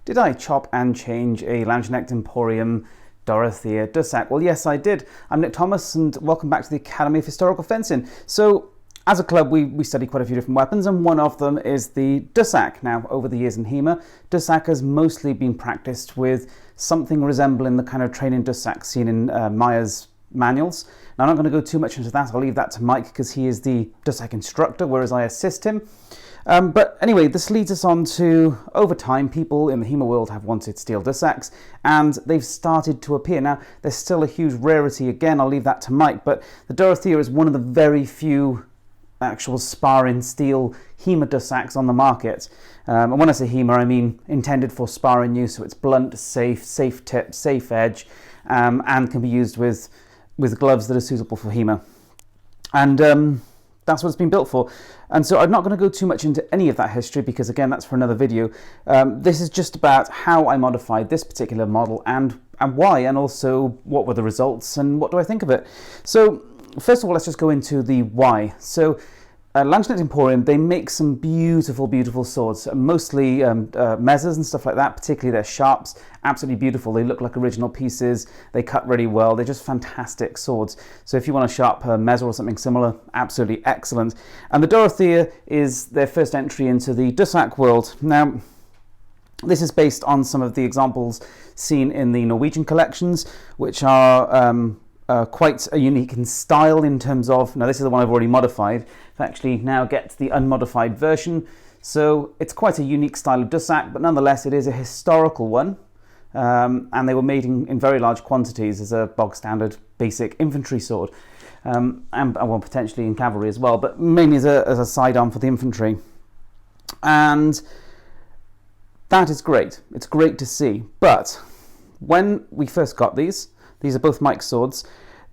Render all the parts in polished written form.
Did I chop and change a Landsknecht Emporium Dorothea Dussack? Well, yes, I did. I'm Nick Thomas, and welcome back to the Academy of Historical Fencing. So, as a club, we study quite a few different weapons, and one of them is the Dussack. Now, over the years in HEMA, Dussack has mostly been practiced with something resembling the kind of training Dussack seen in Meyer's manuals. Now, I'm not going to go too much into that. I'll leave that to Mike because he is the Dussack instructor, whereas I assist him. But anyway, this leads us on to, over time, people in the HEMA world have wanted steel Dussacks, and they've started to appear. Now, there's still a huge rarity. Again, I'll leave that to Mike, but the Dorothea is one of the very few actual sparring steel HEMA Dussacks on the market. And when I say HEMA, I mean intended for sparring use, so it's blunt, safe tip, safe edge, and can be used with gloves that are suitable for HEMA. And that's what it's been built for. And so I'm not going to go too much into any of that history because, again, that's for another video. This is just about how I modified this particular model and why, and also what were the results and what do I think of it. So first of all, let's just go into the why. So Landsknecht Emporium, they make some beautiful, beautiful swords, mostly mezzas and stuff like that, particularly their sharps, absolutely beautiful. They look like original pieces, they cut really well, they're just fantastic swords. So if you want a sharp mezza or something similar, absolutely excellent. And the Dorothea is their first entry into the Dussack world. Now, this is based on some of the examples seen in the Norwegian collections, which are quite unique in style in terms of, now this is the one I've already modified, I've actually now get the unmodified version, so it's quite a unique style of Dussack, but nonetheless it is a historical one, and they were made in very large quantities as a bog standard basic infantry sword, and well, potentially in cavalry as well, but mainly as a sidearm for the infantry. And that is great, it's great to see, but when we first got these are both Mike's swords.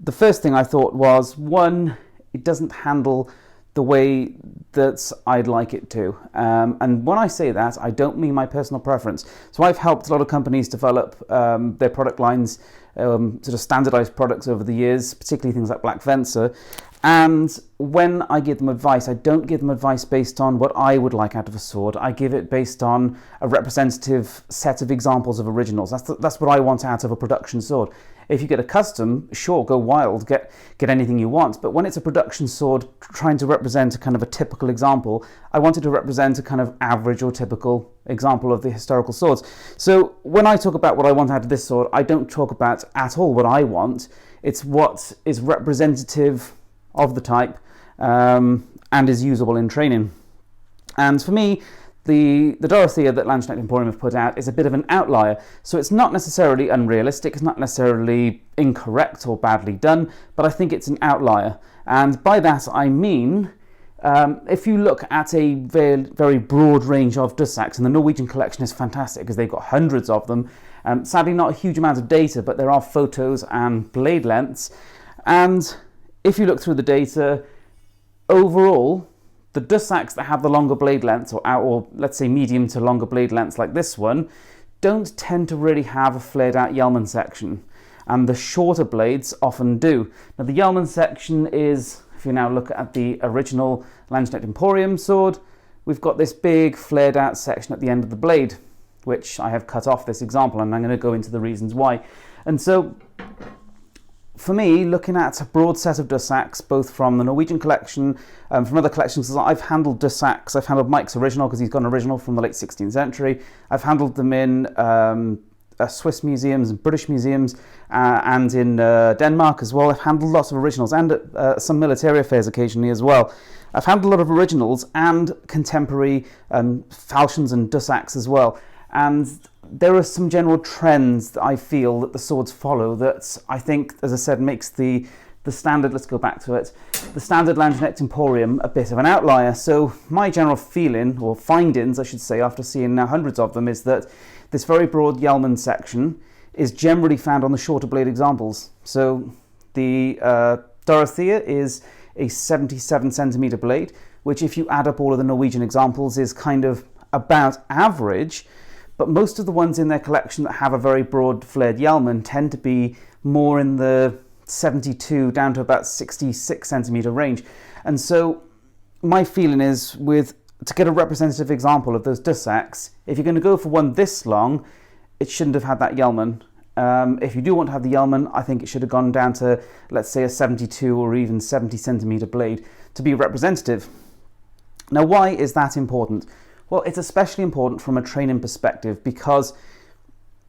The first thing I thought was, one, it doesn't handle the way that I'd like it to. And when I say that, I don't mean my personal preference. So I've helped a lot of companies develop their product lines, sort of standardized products over the years, particularly things like Black Fencer. And when I give them advice, I don't give them advice based on what I would like out of a sword. I give it based on a representative set of examples of originals. That's what I want out of a production sword. If you get a custom, sure, go wild, get anything you want. But when it's a production sword trying to represent a kind of a typical example, I wanted to represent a kind of average or typical example of the historical swords. So when I talk about what I want out of this sword, I don't talk about at all what I want. It's what is representative of the type and is usable in training. And for me, the Dorothea that Landsknecht Emporium have put out is a bit of an outlier. So it's not necessarily unrealistic, it's not necessarily incorrect or badly done, but I think it's an outlier. And by that I mean, if you look at a very, very broad range of Dussacks, and the Norwegian collection is fantastic because they've got hundreds of them, sadly not a huge amount of data, but there are photos and blade lengths. And if you look through the data, overall, the Dussacks that have the longer blade lengths, or let's say medium to longer blade lengths like this one, don't tend to really have a flared out yeoman section. And the shorter blades often do. Now the yeoman section is, if you now look at the original Landsknecht Emporium sword, we've got this big flared out section at the end of the blade, which I have cut off this example, and I'm going to go into the reasons why. And so, for me, looking at a broad set of Dussacks, both from the Norwegian collection, from other collections, I've handled Dussacks, I've handled Mike's original, because he's got an original from the late 16th century. I've handled them in Swiss museums and British museums, and in Denmark as well. I've handled lots of originals, and at some military affairs occasionally as well. I've handled a lot of originals and contemporary falchions and Dussacks as well. And there are some general trends that I feel that the swords follow that I think, as I said, makes the standard, let's go back to it, the standard Landsknecht Emporium a bit of an outlier. So my general feeling, or findings I should say, after seeing now hundreds of them, is that this very broad yeoman section is generally found on the shorter blade examples. So the Dorothea is a 77 centimeter blade, which if you add up all of the Norwegian examples is kind of about average. But most of the ones in their collection that have a very broad flared yeoman tend to be more in the 72 down to about 66 centimeter range. And so my feeling is, with to get a representative example of those dussacks, if you're going to go for one this long, it shouldn't have had that yeoman. If you do want to have the yeoman, I think it should have gone down to, let's say, a 72 or even 70 centimetre blade to be representative. Now, why is that important? Well, it's especially important from a training perspective because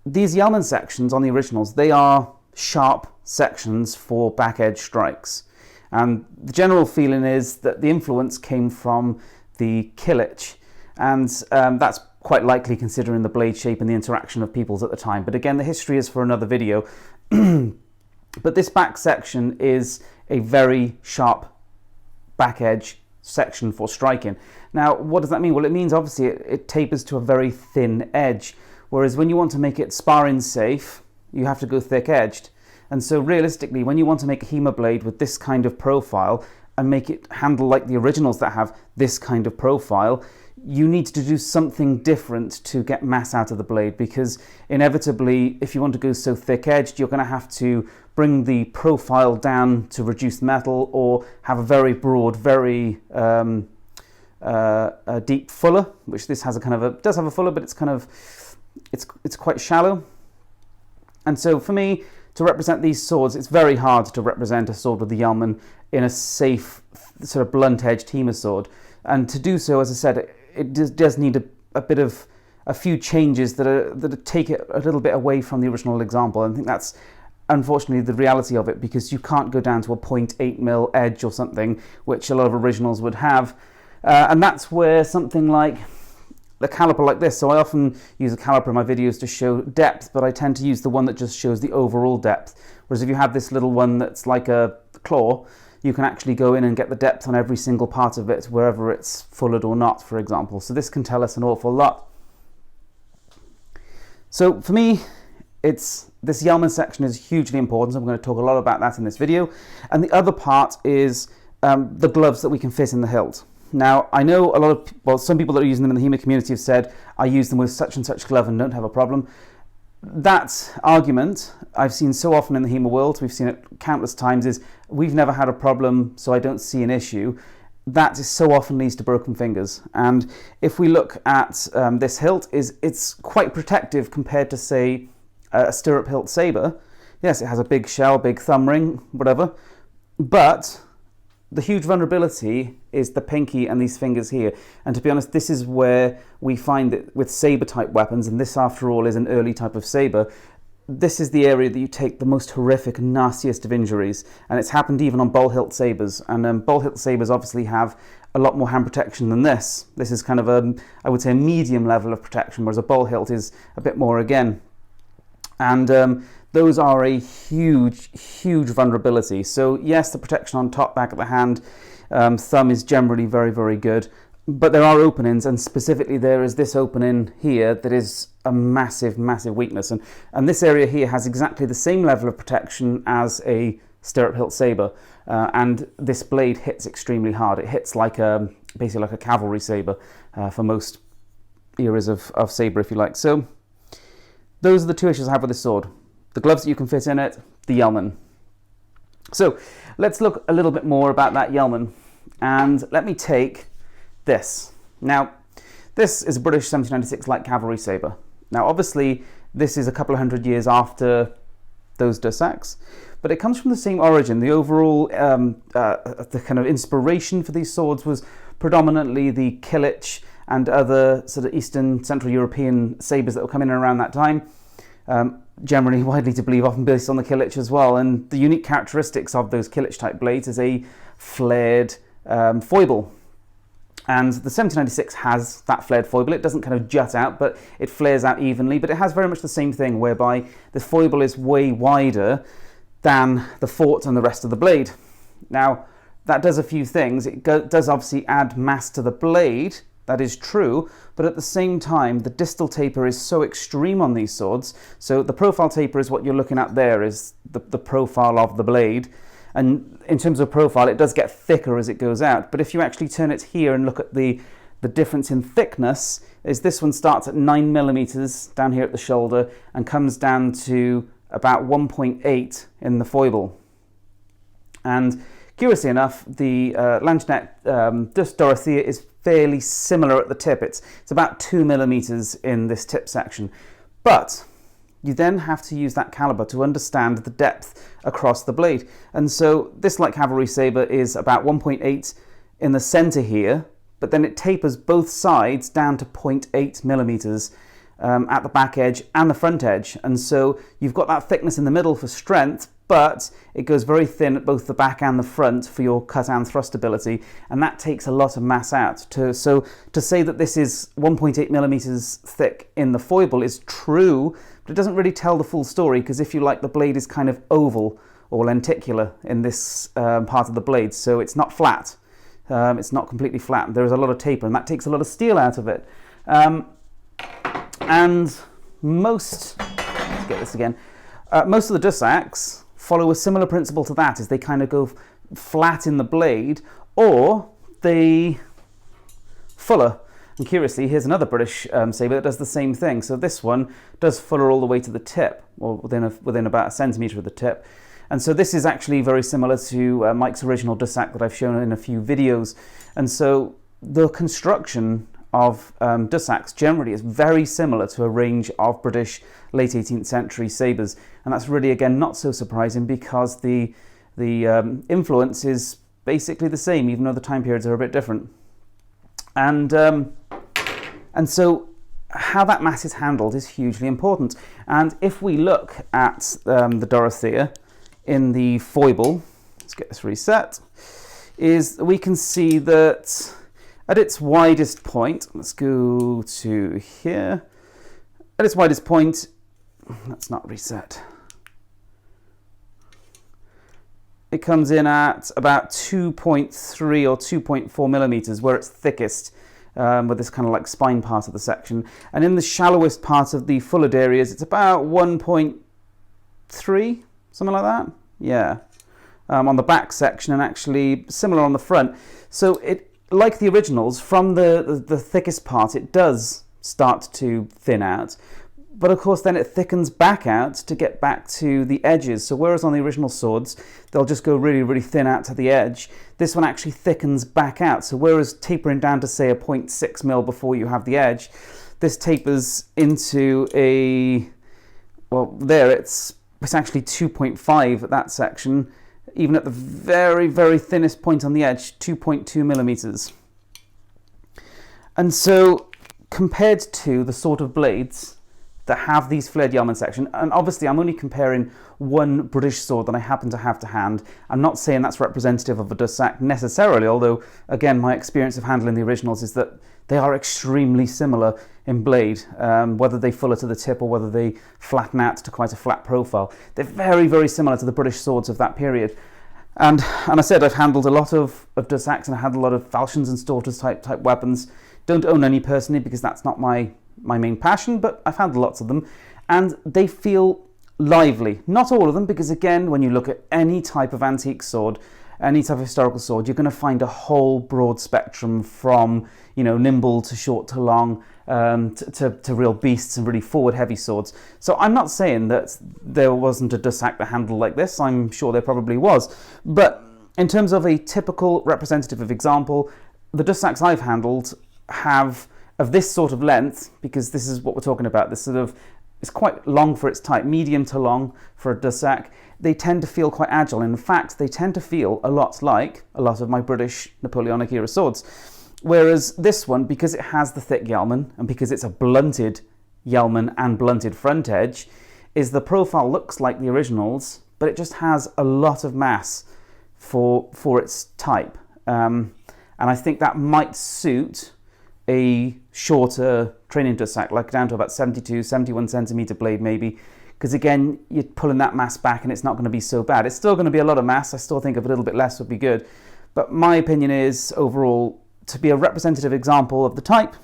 these yeoman sections on the originals, they are sharp sections for back edge strikes. And the general feeling is that the influence came from the Killich, and that's quite likely considering the blade shape and the interaction of peoples at the time. But again, the history is for another video. But this back section is a very sharp back edge section for striking. Now, what does that mean? Well, it means obviously it tapers to a very thin edge, whereas when you want to make it sparring safe, you have to go thick edged. And so realistically, when you want to make a HEMA blade with this kind of profile and make it handle like the originals that have this kind of profile, you need to do something different to get mass out of the blade, because inevitably, if you want to go so thick edged, you're going to have to bring the profile down to reduce metal, or have a very broad, very deep fuller, which this has a kind of a, does have a fuller, but it's kind of, it's quite shallow. And so for me, to represent these swords, it's very hard to represent a sword with the yeoman in a safe, sort of blunt-edged HEMA sword. And to do so, as I said, it does need a few changes that take it a little bit away from the original example. And I think that's unfortunately the reality of it, because you can't go down to a 0.8mm edge or something, which a lot of originals would have. And that's where something like the caliper like this, so I often use a caliper in my videos to show depth, but I tend to use the one that just shows the overall depth. Whereas if you have this little one that's like a claw, you can actually go in and get the depth on every single part of it, wherever it's fullered or not, for example. So this can tell us an awful lot. So for me, this yeoman section is hugely important. I'm going to talk a lot about that in this video. And the other part is the gloves that we can fit in the hilt. Now, I know some people that are using them in the HEMA community have said, I use them with such and such glove and don't have a problem. That argument I've seen so often in the HEMA world, we've seen it countless times, is we've never had a problem, so I don't see an issue. That is so often leads to broken fingers. And if we look at this hilt, it's quite protective compared to, say, a stirrup hilt saber. Yes, it has a big shell, big thumb ring, whatever, but the huge vulnerability is the pinky and these fingers here. And to be honest, this is where we find that with saber type weapons, and this after all is an early type of saber, this is the area that you take the most horrific and nastiest of injuries. And it's happened even on bowl hilt sabers. And bowl hilt sabers obviously have a lot more hand protection than this. This is kind of I would say a medium level of protection, whereas a bowl hilt is a bit more again. And those are a huge, huge vulnerability. So yes, the protection on top, back of the hand, thumb is generally very, very good. But there are openings, and specifically there is this opening here that is a massive, massive weakness. And this area here has exactly the same level of protection as a stirrup hilt saber. And this blade hits extremely hard. It hits like basically like a cavalry saber for most eras of saber, if you like. So those are the two issues I have with this sword. The gloves that you can fit in it, the yeoman. So let's look a little bit more about that yeoman. And let me take this. Now, this is a British 1796 light cavalry saber. Now, obviously, this is a couple of hundred years after those dussacks, but it comes from the same origin. The overall, the kind of inspiration for these swords was predominantly the Killich and other sort of Eastern Central European sabers that were coming in around that time. Generally widely to believe, often based on the Killich as well. And the unique characteristics of those Killich type blades is a flared foible. And the 1796 has that flared foible. It doesn't kind of jut out, but it flares out evenly. But it has very much the same thing, whereby the foible is way wider than the fort and the rest of the blade. Now, that does a few things. It does obviously add mass to the blade. That is true, but at the same time, the distal taper is so extreme on these swords. So the profile taper is what you're looking at there, is the profile of the blade. And in terms of profile, it does get thicker as it goes out. But if you actually turn it here and look at the difference in thickness, is this one starts at 9mm down here at the shoulder and comes down to about 1.8 in the foible. And curiously enough, the Landsknecht Dorothea is fairly similar at the tip. It's about 2 millimeters in this tip section. But you then have to use that caliber to understand the depth across the blade. And so this light cavalry saber is about 1.8 in the center here, but then it tapers both sides down to 0.8 millimeters at the back edge and the front edge. And so you've got that thickness in the middle for strength, but it goes very thin at both the back and the front for your cut and thrust ability, and that takes a lot of mass out. So to say that this is 1.8 millimeters thick in the foible is true, but it doesn't really tell the full story, because if you like, the blade is kind of oval or lenticular in this part of the blade, so it's not flat. It's not completely flat. There is a lot of taper, and that takes a lot of steel out of it. And most, let's get this again, most of the dussacks follow a similar principle to that, is they kind of go flat in the blade, or they fuller. And curiously, here's another British saber that does the same thing. So this one does fuller all the way to the tip, or within about a centimetre of the tip. And so this is actually very similar to Mike's original Dussack that I've shown in a few videos. And so the construction of Dussacks generally is very similar to a range of British late 18th century sabres. And that's really, again, not so surprising, because the influence is basically the same, even though the time periods are a bit different. And so how that mass is handled is hugely important. And if we look at the Dorothea in the foible, let's get this reset, is we can see that at its widest point, let's go to here, at its widest point, let's not reset, it comes in at about 2.3 or 2.4 millimeters, where it's thickest, with this kind of like spine part of the section. And in the shallowest part of the fullard areas, it's about 1.3, something like that. Yeah, on the back section, and actually similar on the front. So it, like the originals, from the thickest part, it does start to thin out. But of course, then it thickens back out to get back to the edges. So whereas on the original swords, they'll just go really, really thin out to the edge, this one actually thickens back out. So whereas tapering down to, say, a 0.6 mil before you have the edge, this tapers into a, well, there it's actually 2.5 at that section. Even at the very, very thinnest point on the edge, 2.2 millimeters. And so compared to the sort of blades that have these flared yeoman section, and obviously I'm only comparing one British sword that I happen to have to hand. I'm not saying that's representative of a Dussack necessarily, although again my experience of handling the originals is that they are extremely similar in blade, whether they fuller to the tip or whether they flatten out to quite a flat profile. They're very, very similar to the British swords of that period. And I said I've handled a lot of Dussacks, and I had a lot of falchions and storters type weapons. Don't own any personally, because that's not my main passion, but I've handled lots of them, and they feel lively. Not all of them, because again, when you look at any type of antique sword, any type of historical sword, you're going to find a whole broad spectrum from, you know, nimble to short to long, to real beasts and really forward heavy swords. So I'm not saying that there wasn't a Dussack that handled like this. I'm sure there probably was. But in terms of a typical representative example, the Dussacks I've handled have, of this sort of length, because this is what we're talking about, this sort of, it's quite long for its type, medium to long for a Dussack. They tend to feel quite agile. In fact, they tend to feel a lot like a lot of my British Napoleonic era swords. Whereas this one, because it has the thick yeoman, and because it's a blunted yeoman and blunted front edge, is the profile looks like the originals, but it just has a lot of mass for its type. And I think that might suit a shorter training Dussack, like down to about 72, 71 centimeter blade maybe, because again, you're pulling that mass back and it's not going to be so bad. It's still going to be a lot of mass. I still think a little bit less would be good. But my opinion is, overall, to be a representative example of the type,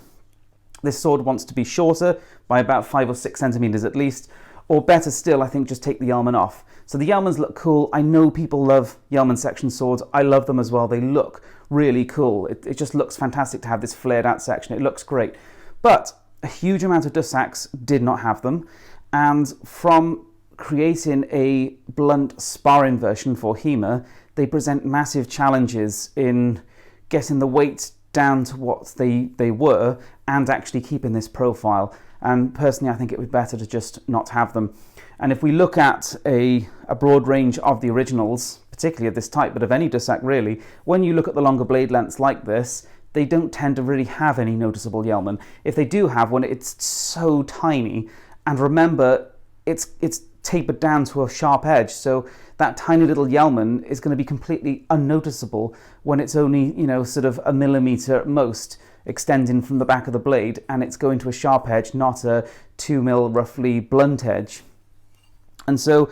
this sword wants to be shorter by about 5 or 6 centimeters at least, or better still, I think just take the yeoman off. So the yeomans look cool. I know people love yeoman section swords. I love them as well. They look really cool. It just looks fantastic to have this flared out section. It looks great. But a huge amount of Dussacks did not have them. And from creating a blunt sparring version for HEMA, they present massive challenges in getting the weight down to what they were and actually keeping this profile. And personally, I think it would be better to just not have them. And if we look at a broad range of the originals, particularly of this type, but of any Dussack really, when you look at the longer blade lengths like this, they don't tend to really have any noticeable yeoman. If they do have one, it's so tiny. And remember, it's tapered down to a sharp edge, so that tiny little yeoman is going to be completely unnoticeable when it's only, sort of a millimetre at most extending from the back of the blade, and it's going to a sharp edge, not a 2mm roughly blunt edge. And so,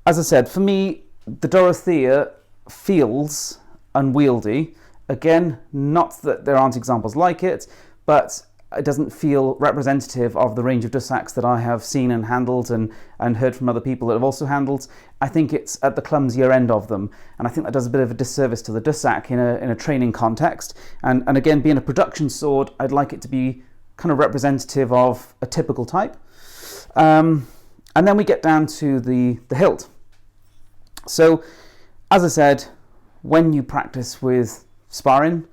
as I said, for me, the Dorothea feels unwieldy. Again, not that there aren't examples like it, but it doesn't feel representative of the range of Dussacks that I have seen and handled and heard from other people that have also handled. I think it's at the clumsier end of them, and I think that does a bit of a disservice to the Dussack in a training context. And again, being a production sword, I'd like it to be kind of representative of a typical type. And then we get down to the hilt. So, as I said, when you practice with sparring,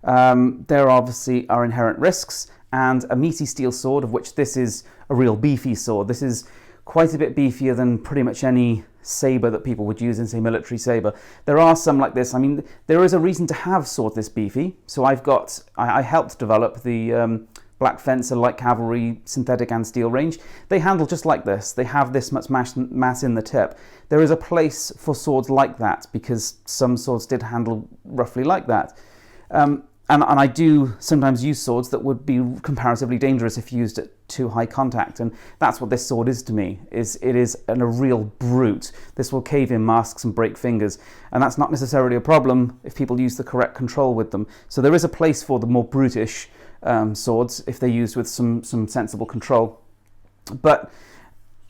there obviously are inherent risks, and a meaty steel sword, of which this is a real beefy sword. This is quite a bit beefier than pretty much any sabre that people would use in, say, military sabre. There are some like this. I mean, there is a reason to have swords this beefy. So I helped develop the Black Fencer Light Cavalry synthetic and steel range. They handle just like this. They have this much mass in the tip. There is a place for swords like that because some swords did handle roughly like that. And I do sometimes use swords that would be comparatively dangerous if used at too high contact, and that's what this sword is to me. It is a real brute. This will cave in masks and break fingers, and that's not necessarily a problem if people use the correct control with them. So there is a place for the more brutish swords if they're used with some sensible control. But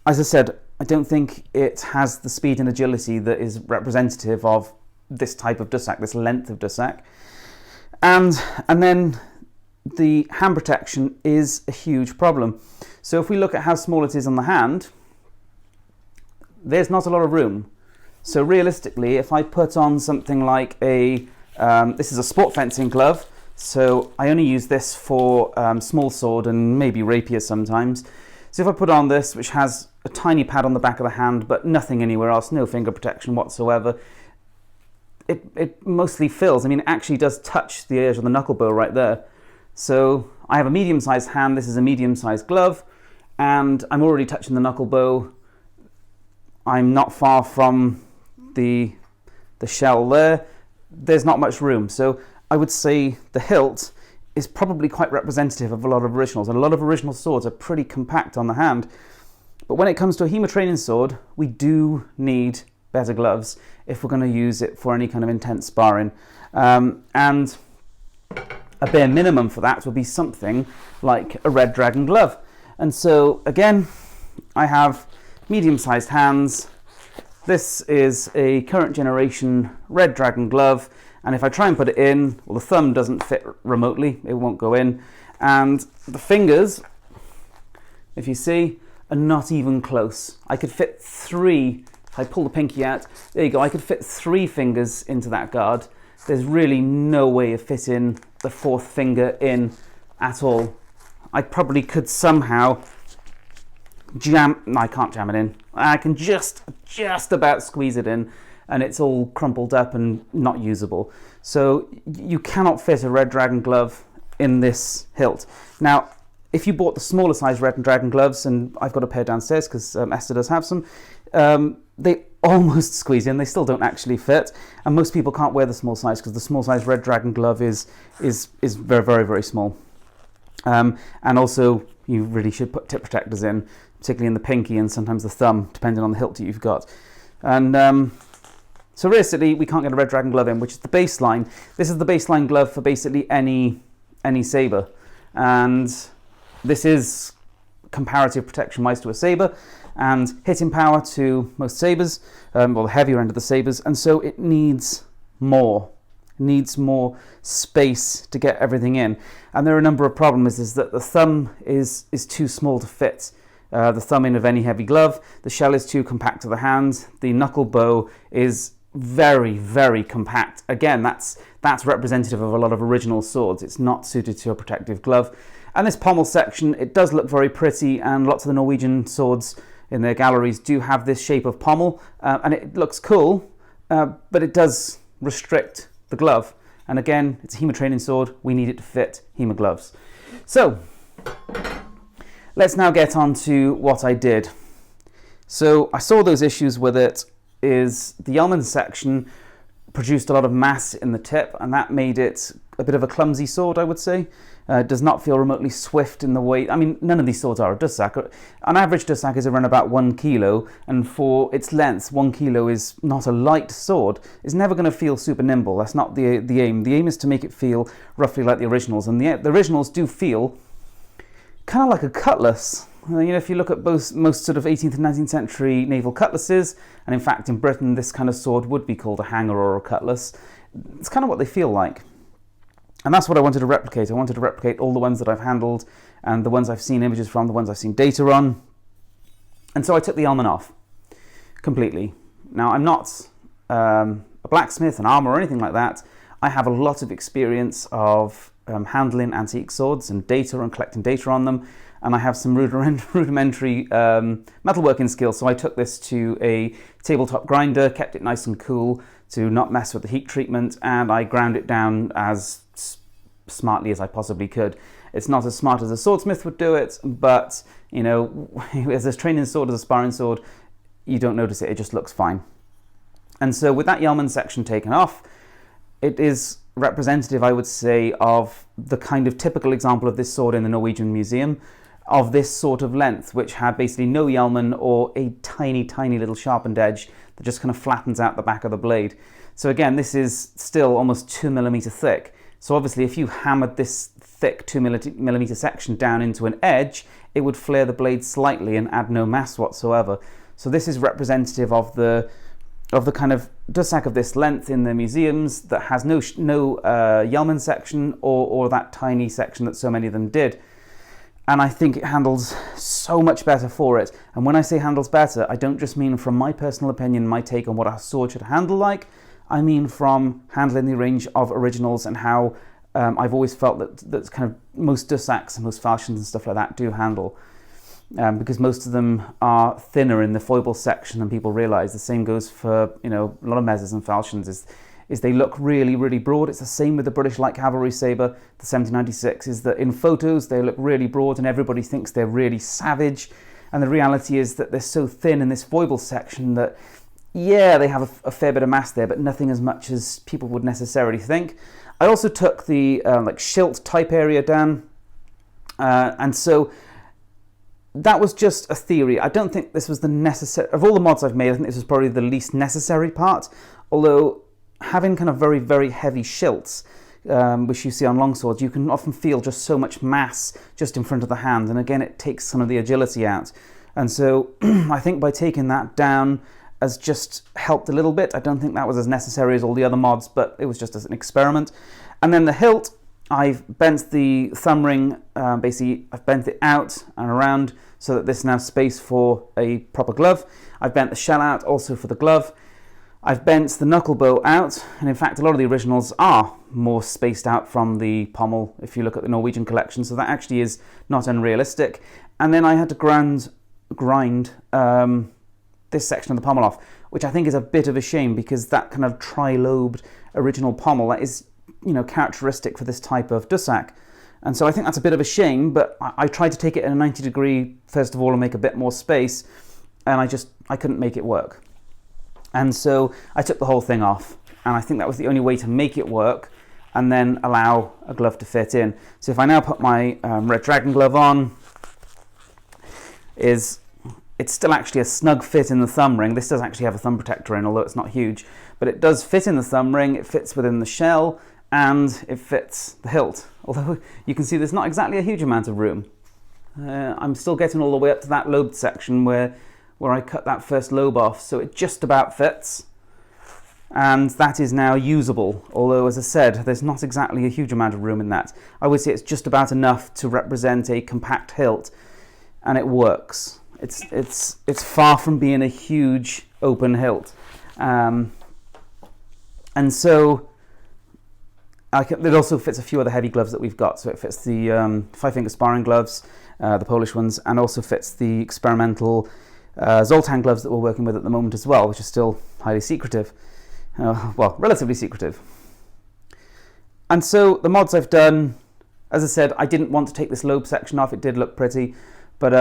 as I said, I don't think it has the speed and agility that is representative of this type of Dussack, this length of Dussack. And then the hand protection is a huge problem. So if we look at how small it is on the hand, there's not a lot of room. So realistically, if I put on something like this is a sport fencing glove, so I only use this for small sword and maybe rapier sometimes. So if I put on this, which has a tiny pad on the back of the hand, but nothing anywhere else, no finger protection whatsoever, it mostly fills. I mean, it actually does touch the edge of the knuckle bow right there. So I have a medium-sized hand, this is a medium-sized glove, and I'm already touching the knuckle bow. I'm not far from the shell there. There's not much room. So I would say the hilt is probably quite representative of a lot of originals, and a lot of original swords are pretty compact on the hand. But when it comes to a HEMA training sword, we do need better gloves if we're going to use it for any kind of intense sparring. And a bare minimum for that would be something like a Red Dragon glove. And so again, I have medium-sized hands. This is a current generation Red Dragon glove, and if I try and put it in, well, the thumb doesn't fit remotely, it won't go in, and the fingers, if you see, are not even close. I could fit 3. If I pull the pinky out, there you go, I could fit 3 fingers into that guard. There's really no way of fitting the 4th finger in at all. I probably could somehow I can't jam it in. I can just about squeeze it in, and it's all crumpled up and not usable. So you cannot fit a Red Dragon glove in this hilt. Now, if you bought the smaller size Red Dragon gloves, and I've got a pair downstairs because Esther does have some, they almost squeeze in. They still don't actually fit, and most people can't wear the small size because the small size Red Dragon glove is very, very, very small. And also, you really should put tip protectors in, particularly in the pinky and sometimes the thumb, depending on the hilt that you've got. And so realistically, we can't get a Red Dragon glove in, which is the baseline. This is the baseline glove for basically any sabre, and this is comparative protection-wise to a sabre, and hitting power to most sabres, well, the heavier end of the sabres, and so it needs more. It needs more space to get everything in. And there are a number of problems, is that the thumb is too small to fit the thumb in of any heavy glove, the shell is too compact to the hand, the knuckle bow is very, very compact. Again, that's representative of a lot of original swords. It's not suited to a protective glove. And this pommel section, it does look very pretty, and lots of the Norwegian swords in their galleries do have this shape of pommel, and it looks cool, but it does restrict the glove. And again, it's a HEMA training sword. We need it to fit HEMA gloves. So let's now get on to what I did. So I saw those issues with it. Is the Yeoman section produced a lot of mass in the tip, and that made it a bit of a clumsy sword, I would say. It does not feel remotely swift in the weight. I mean, none of these swords are a Dussack. An average Dussack is around about 1 kilo, and for its length, 1 kilo is not a light sword. It's never going to feel super nimble. That's not the aim. The aim is to make it feel roughly like the originals, and the originals do feel kind of like a cutlass. You know, if you look at most sort of 18th and 19th century naval cutlasses, and in fact in Britain this kind of sword would be called a hanger or a cutlass, it's kind of what they feel like. And that's what I wanted to replicate. I wanted to replicate all the ones that I've handled and the ones I've seen images from, the ones I've seen data on. And so I took the Yeoman off completely. Now, I'm not a blacksmith, an armor, or anything like that. I have a lot of experience of handling antique swords and data and collecting data on them. And I have some rudimentary metalworking skills. So I took this to a tabletop grinder, kept it nice and cool to not mess with the heat treatment, and I ground it down as smartly as I possibly could. It's not as smart as a swordsmith would do it, but, you know, as a training sword, as a sparring sword, you don't notice it, it just looks fine. And so with that Yeoman section taken off, it is representative, I would say, of the kind of typical example of this sword in the Norwegian Museum, of this sort of length, which had basically no Yeoman or a tiny, tiny little sharpened edge that just kind of flattens out the back of the blade. So again, this is still almost 2mm thick. So obviously if you hammered this thick 2mm section down into an edge, it would flare the blade slightly and add no mass whatsoever. So this is representative of the kind of Dussack of this length in the museums that has no Yeoman section or that tiny section that so many of them did. And I think it handles so much better for it. And when I say handles better, I don't just mean from my personal opinion, my take on what a sword should handle like. I mean from handling the range of originals and how I've always felt that kind of most Dussacks and most falchions and stuff like that do handle. Because most of them are thinner in the foible section than people realise. The same goes for, you know, a lot of mezzes and falchions is they look really, really broad. It's the same with the British Light Cavalry sabre, the 1796, is that in photos they look really broad and everybody thinks they're really savage. And the reality is that they're so thin in this foible section that, yeah, they have a fair bit of mass there, but nothing as much as people would necessarily think. I also took the like Hilt type area down, and so that was just a theory. I don't think this was the necessary, of all the mods I've made, I think this was probably the least necessary part, although having kind of very, very heavy shilts, which you see on longswords, you can often feel just so much mass just in front of the hand, and again it takes some of the agility out. And so I think by taking that down has just helped a little bit. I don't think that was as necessary as all the other mods, but it was just as an experiment. And then the hilt, I've bent the thumb ring, basically I've bent it out and around so that there's now space for a proper glove. I've bent the shell out also for the glove. I've bent the knuckle bow out, and in fact a lot of the originals are more spaced out from the pommel if you look at the Norwegian collection, so that actually is not unrealistic. And then I had to grind this section of the pommel off, which I think is a bit of a shame because that kind of tri-lobed original pommel, that is, you know, characteristic for this type of Dussack. And so I think that's a bit of a shame, but I tried to take it in a 90 degree first of all and make a bit more space, and I couldn't make it work. And so I took the whole thing off, and I think that was the only way to make it work and then allow a glove to fit in. So if I now put my Red Dragon glove on, it's still actually a snug fit in the thumb ring. This does actually have a thumb protector in, although it's not huge, but it does fit in the thumb ring, it fits within the shell, and it fits the hilt. Although you can see there's not exactly a huge amount of room. I'm still getting all the way up to that lobed section where I cut that first lobe off, so it just about fits, and that is now usable, although as I said there's not exactly a huge amount of room in that. I would say it's just about enough to represent a compact hilt, and it works. It's far from being a huge open hilt, And so it also fits a few other heavy gloves that we've got. So it fits the 5-finger sparring gloves, the Polish ones, and also fits the experimental Zoltan gloves that we're working with at the moment as well, which is still highly secretive. Well, relatively secretive. And so the mods I've done, as I said, I didn't want to take this lobe section off. It did look pretty, but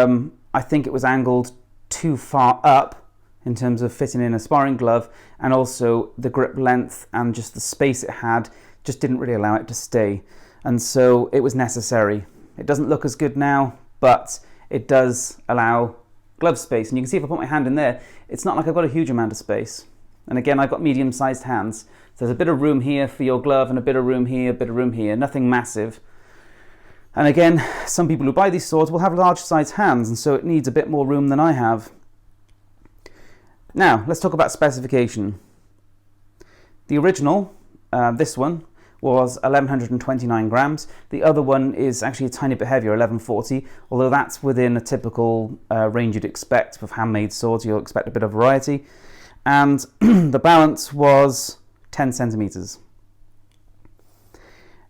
I think it was angled too far up in terms of fitting in a sparring glove, and also the grip length and just the space it had just didn't really allow it to stay. And so it was necessary. It doesn't look as good now, but it does allow glove space. And you can see if I put my hand in there, it's not like I've got a huge amount of space. And again, I've got medium-sized hands. So there's a bit of room here for your glove and a bit of room here, a bit of room here, nothing massive. And again, some people who buy these swords will have large-sized hands, and so it needs a bit more room than I have. Now, let's talk about specification. The original, this one, was 1129 grams. The other one is actually a tiny bit heavier, 1140, although that's within a typical range you'd expect with handmade swords. You'll expect a bit of variety. And the balance was 10 centimeters.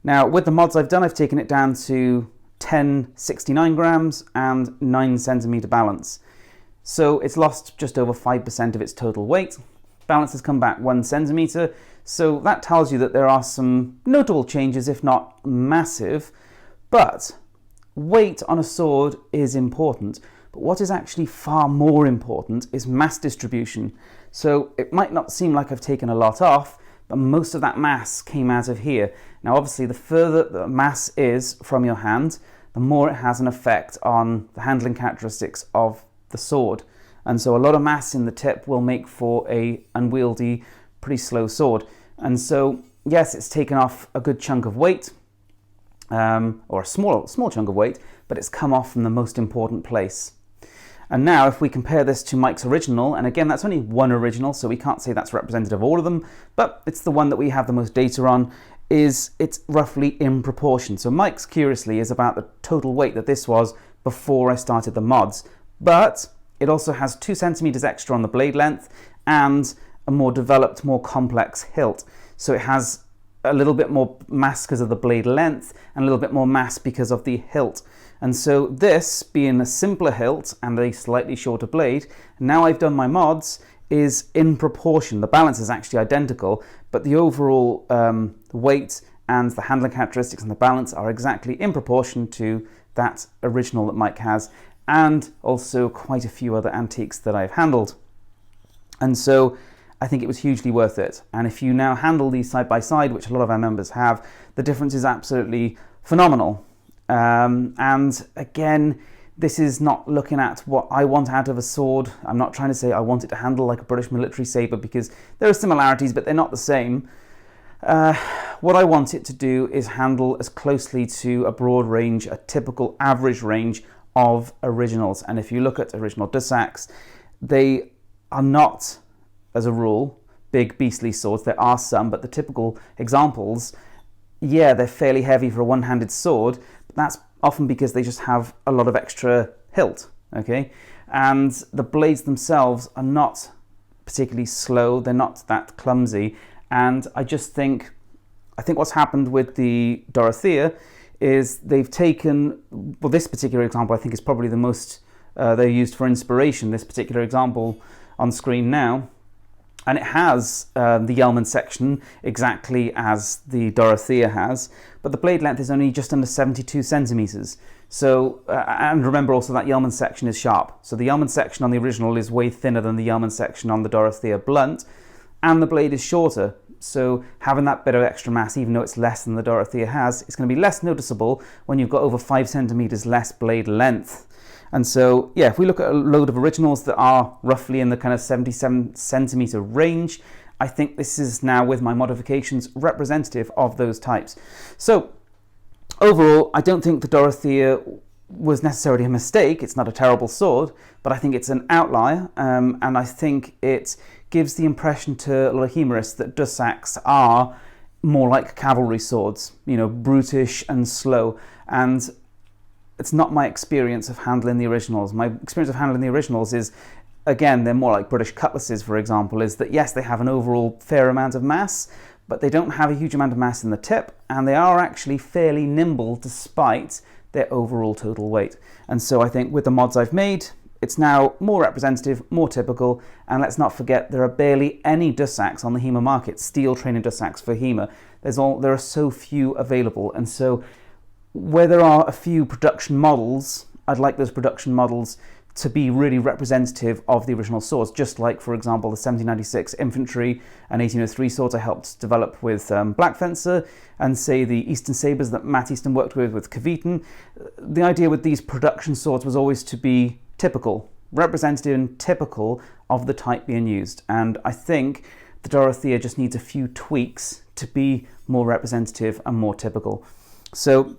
Now, with the mods I've done, I've taken it down to 1069 grams and 9 centimeter balance. So it's lost just over 5% of its total weight. Balance has come back 1 centimeter. So that tells you that there are some notable changes, if not massive. But weight on a sword is important. But what is actually far more important is mass distribution. So it might not seem like I've taken a lot off, but most of that mass came out of here. Now, obviously, the further the mass is from your hand, the more it has an effect on the handling characteristics of the sword. And so a lot of mass in the tip will make for a unwieldy, pretty slow sword. And so, yes, it's taken off a good chunk of weight, or a small chunk of weight, but it's come off from the most important place. And now, if we compare this to Mike's original, and again, that's only one original, so we can't say that's representative of all of them, but it's the one that we have the most data on, it's roughly in proportion. So Mike's, curiously, is about the total weight that this was before I started the mods. But it also has 2 centimeters extra on the blade length and a more developed, more complex hilt. So it has a little bit more mass because of the blade length and a little bit more mass because of the hilt. And so this, being a simpler hilt and a slightly shorter blade, now I've done my mods, is in proportion. The balance is actually identical, but the overall weight and the handling characteristics and the balance are exactly in proportion to that original that Mike has, and also quite a few other antiques that I've handled. And so I think it was hugely worth it. And if you now handle these side by side, which a lot of our members have, the difference is absolutely phenomenal. And again, this is not looking at what I want out of a sword. I'm not trying to say I want it to handle like a British military sabre, because there are similarities, but they're not the same. What I want it to do is handle as closely to a broad range, a typical average range of originals. And if you look at original Dussacks, they are not, as a rule, big beastly swords. There are some, but the typical examples, yeah, they're fairly heavy for a one-handed sword, but that's often because they just have a lot of extra hilt, okay? And the blades themselves are not particularly slow, they're not that clumsy, and I think what's happened with the Dorothea is they've taken, well, this particular example I think is probably the most they're used for inspiration, this particular example on screen now. And it has the Yeoman section exactly as the Dorothea has, but the blade length is only just under 72 centimeters. So, and remember also that Yeoman section is sharp. So the Yeoman section on the original is way thinner than the Yeoman section on the Dorothea blunt, and the blade is shorter. So having that bit of extra mass, even though it's less than the Dorothea has, it's going to be less noticeable when you've got over 5 centimeters less blade length. And so, yeah, if we look at a load of originals that are roughly in the kind of 77 centimeter range, I think this is now, with my modifications, representative of those types. So overall, I don't think the Dorothea was necessarily a mistake. It's not a terrible sword, but I think it's an outlier, and I think it gives the impression to a lot of humorists that Dussacks are more like cavalry swords, you know, brutish and slow. And it's not my experience of handling the originals. My experience of handling the originals is again, they're more like British cutlasses, for example, is that yes, they have an overall fair amount of mass, but they don't have a huge amount of mass in the tip, and they are actually fairly nimble despite their overall total weight. And so I think with the mods I've made, it's now more representative, more typical, and let's not forget there are barely any dussacks on the HEMA market, steel training dussacks for HEMA. There are so few available, and so where there are a few production models, I'd like those production models to be really representative of the original swords, just like, for example, the 1796 infantry and 1803 swords I helped develop with Black Fencer, and say the Eastern sabres that Matt Easton worked with Caveton. The idea with these production swords was always to be typical, representative and typical of the type being used, and I think the Dorothea just needs a few tweaks to be more representative and more typical. So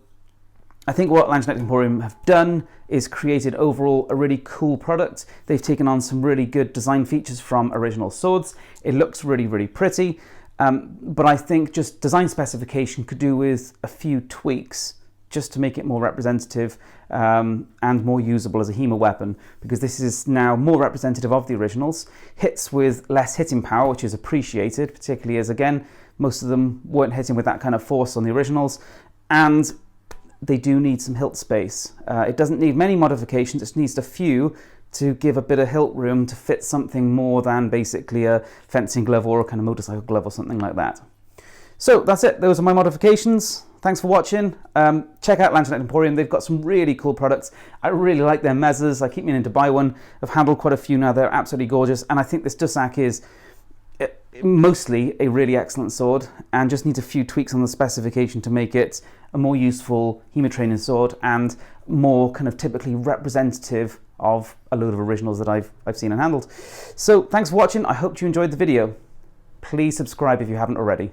I think what Landsknecht Emporium have done is created overall a really cool product. They've taken on some really good design features from original swords. It looks really, really pretty, but I think just design specification could do with a few tweaks just to make it more representative and more usable as a HEMA weapon, because this is now more representative of the originals. Hits with less hitting power, which is appreciated, particularly as, again, most of them weren't hitting with that kind of force on the originals, and they do need some hilt space. It doesn't need many modifications, it needs a few to give a bit of hilt room to fit something more than basically a fencing glove or a kind of motorcycle glove or something like that. So that's it, those are my modifications. Thanks for watching. Check out Landsknecht Emporium, they've got some really cool products. I really like their mezzas, I keep meaning to buy one. I've handled quite a few now, they're absolutely gorgeous, and I think this Dussack is mostly a really excellent sword and just needs a few tweaks on the specification to make it a more useful HEMA training sword and more kind of typically representative of a load of originals that I've seen and handled. So thanks for watching, I hope you enjoyed the video. Please subscribe if you haven't already.